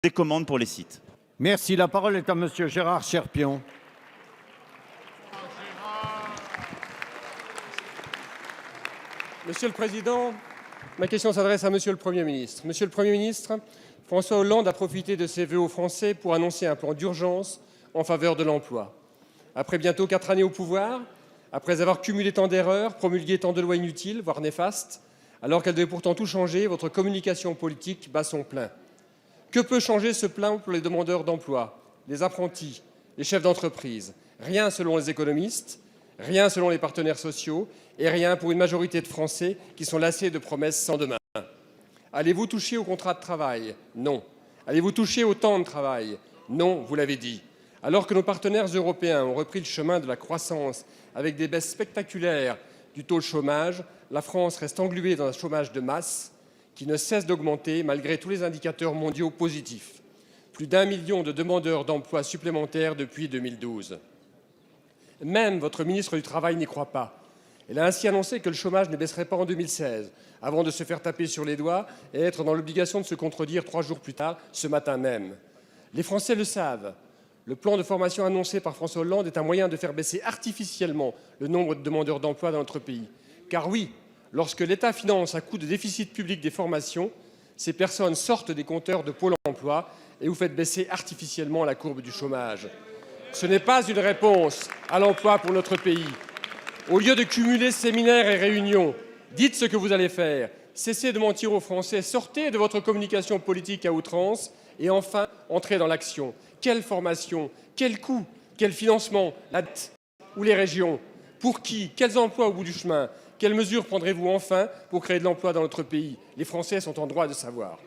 des commandes pour les sites. Merci. La parole est à Monsieur Gérard Cherpion. Monsieur le Président, ma question s'adresse à Monsieur le Premier ministre. Monsieur le Premier ministre, François Hollande a profité de ses vœux aux Français pour annoncer un plan d'urgence en faveur de l'emploi. Après bientôt 4 années au pouvoir, après avoir cumulé tant d'erreurs, promulgué tant de lois inutiles, voire néfastes, alors qu'elle devait pourtant tout changer, votre communication politique bat son plein. Que peut changer ce plan pour les demandeurs d'emploi, les apprentis, les chefs d'entreprise? Rien selon les économistes, rien selon les partenaires sociaux et rien pour une majorité de Français qui sont lassés de promesses sans demain. Allez-vous toucher au contrat de travail? Non. Allez-vous toucher au temps de travail? Non, vous l'avez dit. Alors que nos partenaires européens ont repris le chemin de la croissance avec des baisses spectaculaires du taux de chômage, la France reste engluée dans un chômage de masse qui ne cesse d'augmenter malgré tous les indicateurs mondiaux positifs. Plus d'1 million de demandeurs d'emploi supplémentaires depuis 2012. Même votre ministre du Travail n'y croit pas. Elle a ainsi annoncé que le chômage ne baisserait pas en 2016, avant de se faire taper sur les doigts et être dans l'obligation de se contredire 3 jours plus tard, ce matin même. Les Français le savent. Le plan de formation annoncé par François Hollande est un moyen de faire baisser artificiellement le nombre de demandeurs d'emploi dans notre pays. Car oui, lorsque l'État finance à coup de déficit public des formations, ces personnes sortent des compteurs de Pôle emploi et vous faites baisser artificiellement la courbe du chômage. Ce n'est pas une réponse à l'emploi pour notre pays. Au lieu de cumuler séminaires et réunions, dites ce que vous allez faire. Cessez de mentir aux Français, sortez de votre communication politique à outrance et enfin, entrez dans l'action. Quelle formation? Quel coût? Quel financement? La dette ou les régions? Pour qui? Quels emplois au bout du chemin? Quelles mesures prendrez-vous enfin pour créer de l'emploi dans notre pays? Les Français sont en droit de savoir.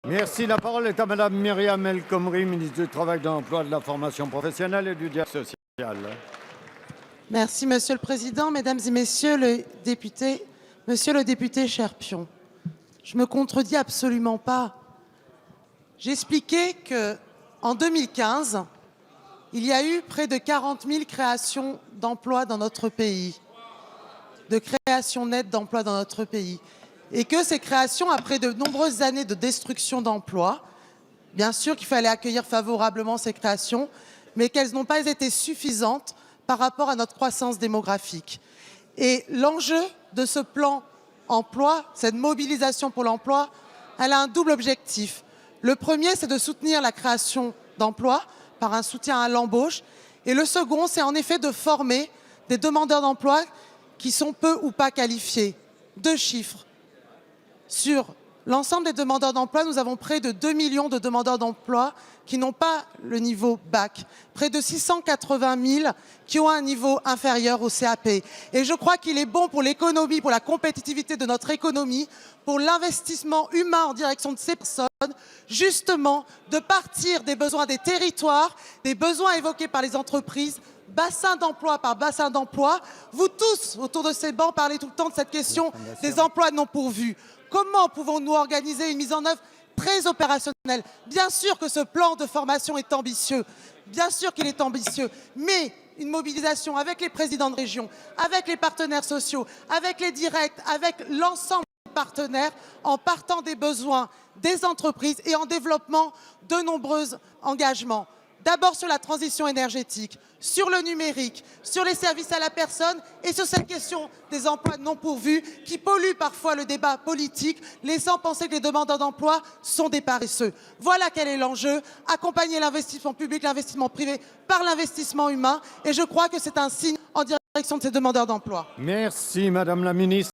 Merci. La parole est à Madame Myriam El Khomri, ministre du Travail, de l'Emploi, de la Formation professionnelle et du dialogue social. Merci, Monsieur le Président. Mesdames et Messieurs les députés, Monsieur le député Cherpion, je ne me contredis absolument pas. J'expliquais qu'en 2015, il y a eu près de 40 000 créations d'emplois dans notre pays, de créations nettes d'emplois dans notre pays. Et que ces créations, après de nombreuses années de destruction d'emplois, bien sûr qu'il fallait accueillir favorablement ces créations, mais qu'elles n'ont pas été suffisantes par rapport à notre croissance démographique. Et l'enjeu de ce plan emploi, cette mobilisation pour l'emploi, elle a un double objectif. Le premier, c'est de soutenir la création d'emplois par un soutien à l'embauche. Et le second, c'est en effet de former des demandeurs d'emploi qui sont peu ou pas qualifiés. 2 chiffres. Sur l'ensemble des demandeurs d'emploi, nous avons près de 2 millions de demandeurs d'emploi qui n'ont pas le niveau bac, près de 680 000 qui ont un niveau inférieur au CAP. Et je crois qu'il est bon pour l'économie, pour la compétitivité de notre économie, pour l'investissement humain en direction de ces personnes, justement de partir des besoins des territoires, des besoins évoqués par les entreprises, bassin d'emploi par bassin d'emploi. Vous tous, autour de ces bancs, parlez tout le temps de cette question des emplois non pourvus. Comment pouvons-nous organiser une mise en œuvre très opérationnelle? Bien sûr que ce plan de formation est ambitieux, bien sûr qu'il est ambitieux, mais une mobilisation avec les présidents de région, avec les partenaires sociaux, avec les directs, avec l'ensemble des partenaires, en partant des besoins des entreprises et en développement de nombreux engagements. D'abord sur la transition énergétique, sur le numérique, sur les services à la personne et sur cette question des emplois non pourvus qui polluent parfois le débat politique, laissant penser que les demandeurs d'emploi sont des paresseux. Voilà quel est l'enjeu, accompagner l'investissement public, l'investissement privé par l'investissement humain et je crois que c'est un signe en direction de ces demandeurs d'emploi. Merci Madame la Ministre.